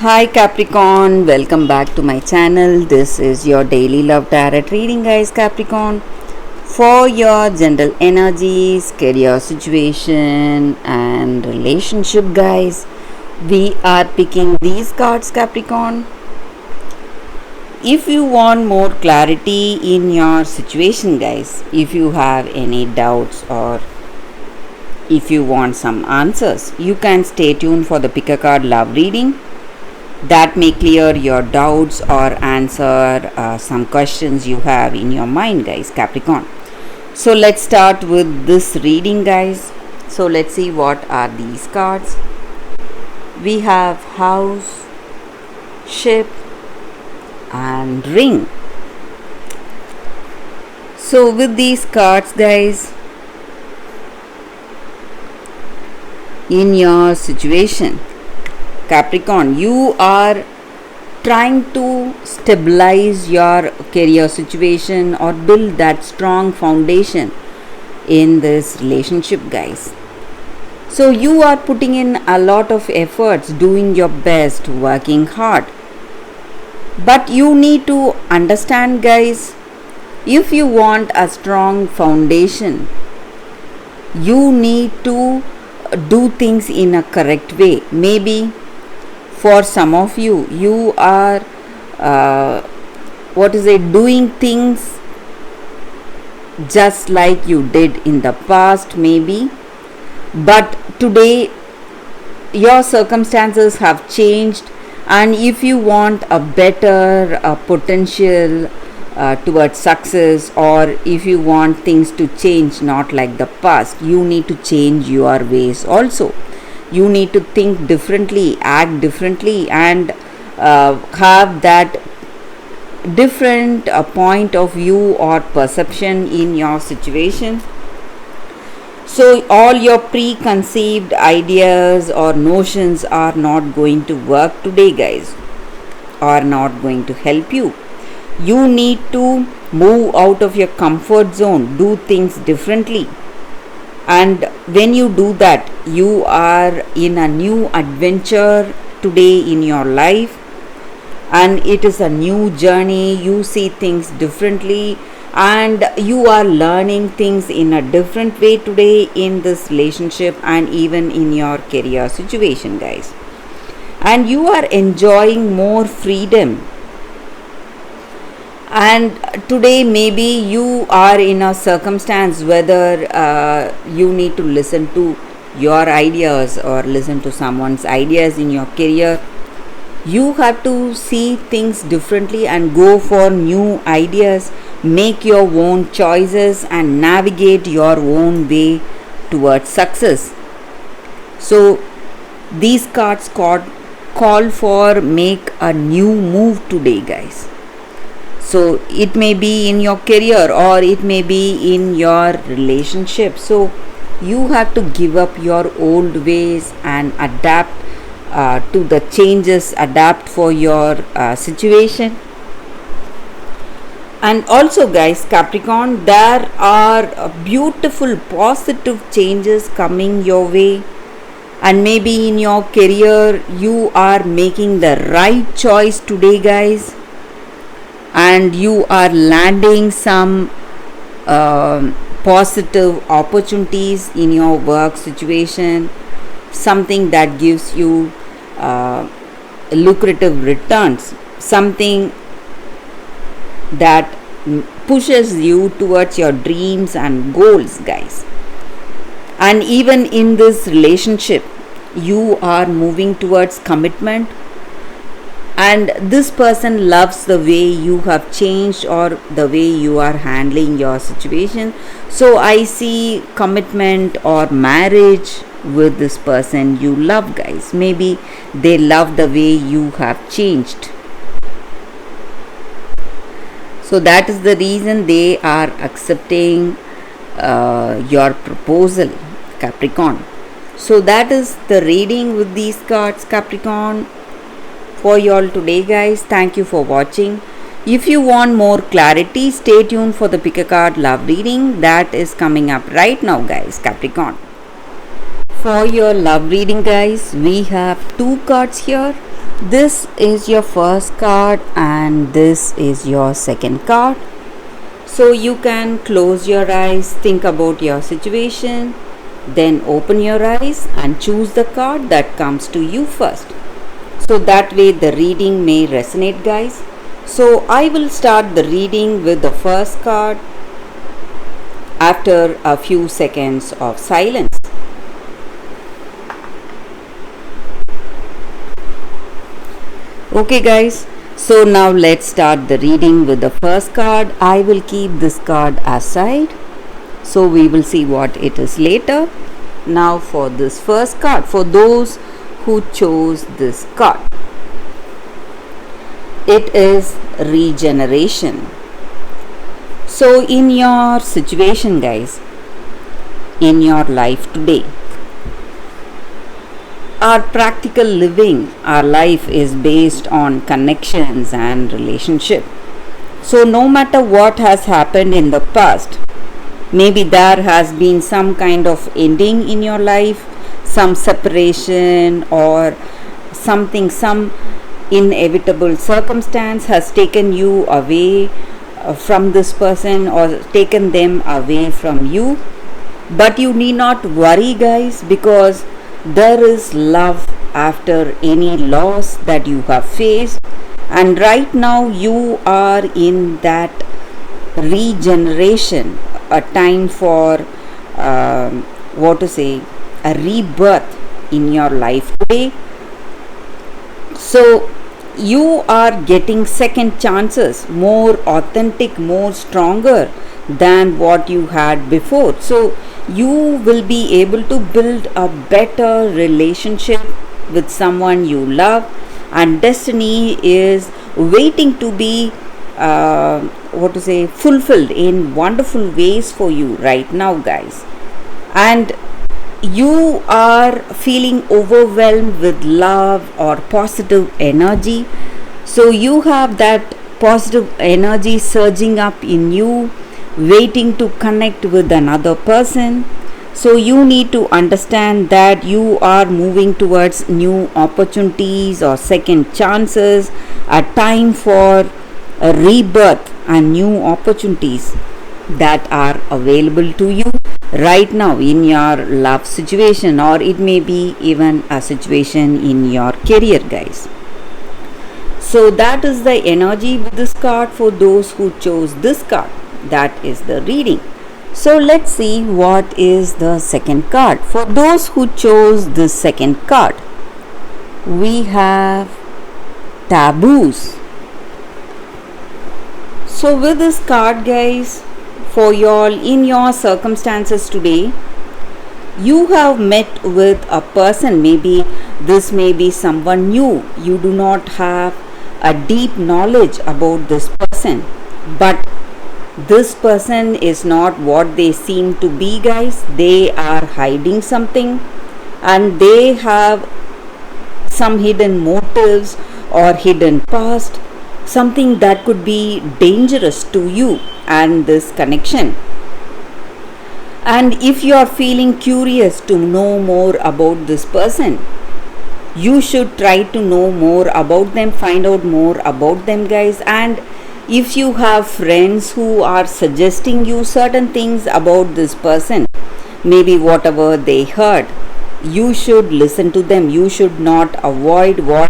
Hi Capricorn, welcome back to my channel. This is your daily love tarot reading, guys. Capricorn, for your general energies, career situation, and relationship, guys. We are picking these cards, Capricorn. If you want more clarity in your situation, guys, if you have any doubts or if you want some answers, you can stay tuned for the pick a card love reading that may clear your doubts or answer some questions you have in your mind, guys. Capricorn, so let's start with this reading, guys. So let's see what are these cards. We have house, ship, and ring. So with these cards, guys, in your situation, Capricorn, you are trying to stabilize your career situation or build that strong foundation in this relationship, guys. So you are putting in a lot of efforts, doing your best, working hard. But you need to understand, guys, if you want a strong foundation, you need to do things in a correct way. Maybe for some of you, you are doing things just like you did in the past, maybe, but today your circumstances have changed, and if you want a better potential towards success, or if you want things to change not like the past, you need to change your ways also. You need to think differently, act differently, and have that different point of view or perception in your situation. So all your preconceived ideas or notions are not going to work today, guys, are not going to help you. You need to move out of your comfort zone, do things differently. And when you do that, you are in a new adventure today in your life, and it is a new journey. You see things differently, and you are learning things in a different way today in this relationship and even in your career situation, guys. And you are enjoying more freedom. And today maybe you are in a circumstance whether you need to listen to your ideas or listen to someone's ideas in your career. You have to see things differently and go for new ideas, make your own choices, and navigate your own way towards success. So these cards call for make a new move today, guys. So it may be in your career or it may be in your relationship. So you have to give up your old ways and adapt to the changes, adapt for your situation. And also, guys, Capricorn, there are beautiful positive changes coming your way. And maybe in your career you are making the right choice today, guys, and you are landing some positive opportunities in your work situation, something that gives you lucrative returns, something that pushes you towards your dreams and goals, guys. And even in this relationship, you are moving towards commitment, and this person loves the way you have changed or the way you are handling your situation. So I see commitment or marriage with this person you love, guys. Maybe they love the way you have changed. So that is the reason they are accepting your proposal, Capricorn. So that is the reading with these cards, Capricorn, for you all today, guys. Thank you for watching. If you want more clarity, stay tuned for the pick a card love reading that is coming up right now, guys. Capricorn, for your love reading, guys, we have two cards here. This is your first card and this is your second card. So you can close your eyes, think about your situation, then open your eyes and choose the card that comes to you first. So that way the reading may resonate, guys. So I will start the reading with the first card after a few seconds of silence. Okay guys, so now let's start the reading with the first card. I will keep this card aside, so we will see what it is later. Now for this first card, for those who chose this card, it is regeneration. So in your situation, guys, in your life today, our practical living, our life is based on connections and relationship. So no matter what has happened in the past, maybe there has been some kind of ending in your life, some separation or something, some inevitable circumstance has taken you away from this person or taken them away from you. But you need not worry, guys, because there is love after any loss that you have faced, and right now you are in that regeneration, a time for a rebirth in your life today. So you are getting second chances, more authentic, more stronger than what you had before. So you will be able to build a better relationship with someone you love, and destiny is waiting to be fulfilled in wonderful ways for you right now, guys. And you are feeling overwhelmed with love or positive energy, so you have that positive energy surging up in you, waiting to connect with another person. So you need to understand that you are moving towards new opportunities or second chances, a time for a rebirth and new opportunities that are available to you right now in your love situation, or it may be even a situation in your career, guys. So that is the energy with this card for those who chose this card. That is the reading. So let's see what is the second card. For those who chose this second card, we have taboos. So with this card, guys, for y'all in your circumstances today, you have met with a person. Maybe this may be someone new. You do not have a deep knowledge about this person, but this person is not what they seem to be, guys. They are hiding something and they have some hidden motives or hidden past, something that could be dangerous to you and this connection. And if you are feeling curious to know more about this person, you should try to know more about them, find out more about them, guys. And if you have friends who are suggesting you certain things about this person, maybe whatever they heard, you should listen to them. You should not avoid what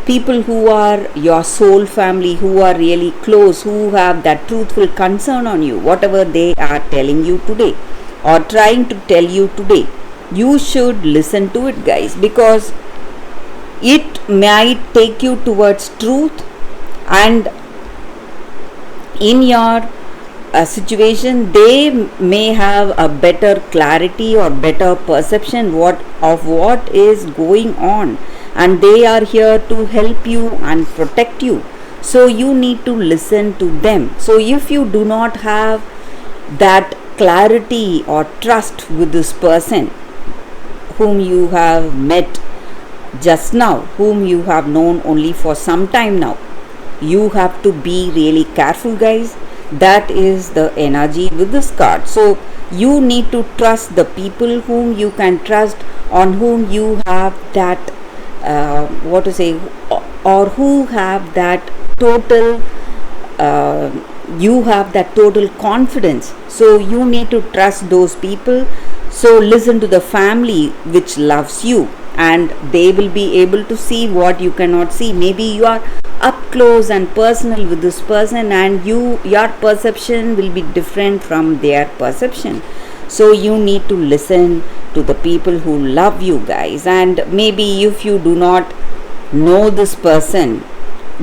people who are your soul family, who are really close, who have that truthful concern on you, whatever they are telling you today or trying to tell you today, you should listen to it, guys, because it might take you towards truth. And in your situation, they may have a better clarity or better perception of what is going on, and they are here to help you and protect you. So you need to listen to them. So if you do not have that clarity or trust with this person whom you have met just now, whom you have known only for some time now, you have to be really careful, guys. That is the energy with this card. So you need to trust the people whom you can trust, on whom you have that or who have that total uh, you have that total confidence. So you need to trust those people. So listen to the family which loves you, and they will be able to see what you cannot see. Maybe you are up close and personal with this person, and your perception will be different from their perception. So you need to listen to the people who love you, guys. And maybe if you do not know this person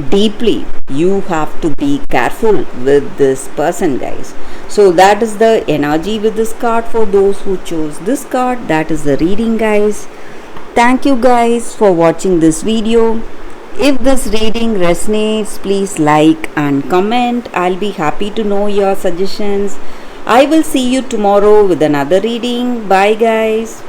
deeply, you have to be careful with this person, guys. So that is the energy with this card for those who chose this card. That is the reading, guys. Thank you guys for watching this video. If this reading resonates, please like and comment. I'll be happy to know your suggestions. I will see you tomorrow with another reading. Bye, guys.